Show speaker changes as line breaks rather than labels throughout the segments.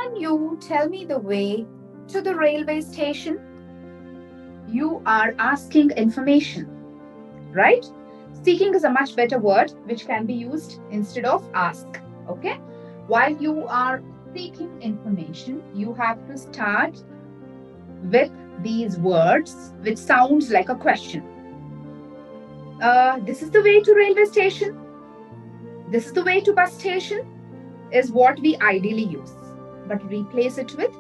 Can you tell me the way to the railway station? You are asking information, right? Seeking is a much better word which can be used instead of ask. Okay? While you are seeking information, you have to start with these words which sounds like a question. This is the way to railway station. This is the way to bus station is what we ideally use. But replace it with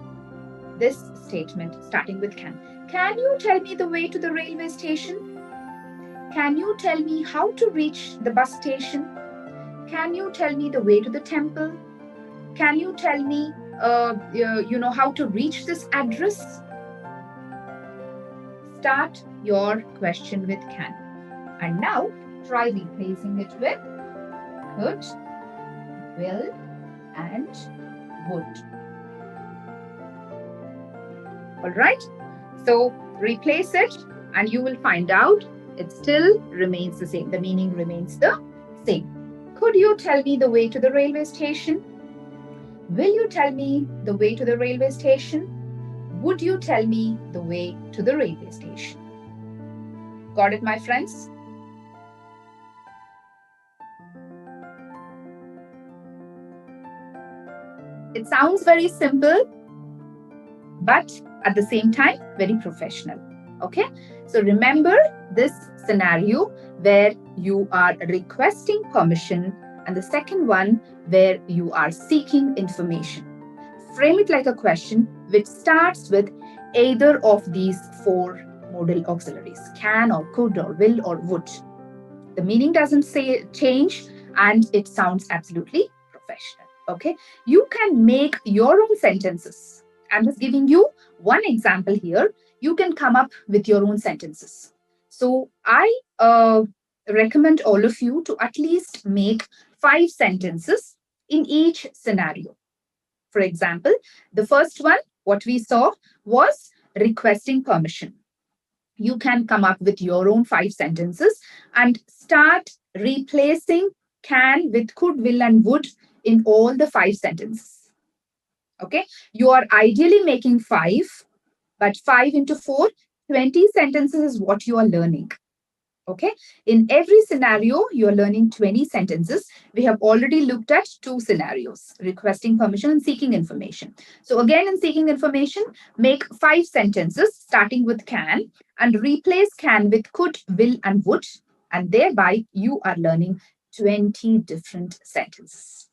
this statement starting with can. Can you tell me the way to the railway station? Can you tell me how to reach the bus station? Can you tell me the way to the temple? Can you tell me, how to reach this address? Start your question with can. And now try replacing it with could, will, and would. All right. So replace it and you will find out it still remains the same. The meaning remains the same. Could you tell me the way to the railway station? Will you tell me the way to the railway station? Would you tell me the way to the railway station? Got it, my friends? It sounds very simple, but at the same time, very professional. Okay? So remember this scenario where you are requesting permission and the second one where you are seeking information. Frame it like a question which starts with either of these four modal auxiliaries, can or could or will or would. The meaning doesn't change and it sounds absolutely professional. Okay, you can make your own sentences. I'm just giving you one example here. You can come up with your own sentences. So I recommend all of you to at least make 5 sentences in each scenario. For example, the first one, what we saw was requesting permission. You can come up with your own 5 sentences and start replacing can with could, will, and would in all the 5 sentences. Okay, you are ideally making 5, but 5 into 4, 20 sentences is what you are learning. Okay, in every scenario, you are learning 20 sentences. We have already looked at 2 scenarios, requesting permission and seeking information. So again, in seeking information, make 5 sentences starting with can and replace can with could, will, and would. And thereby, you are learning 20 different sentences.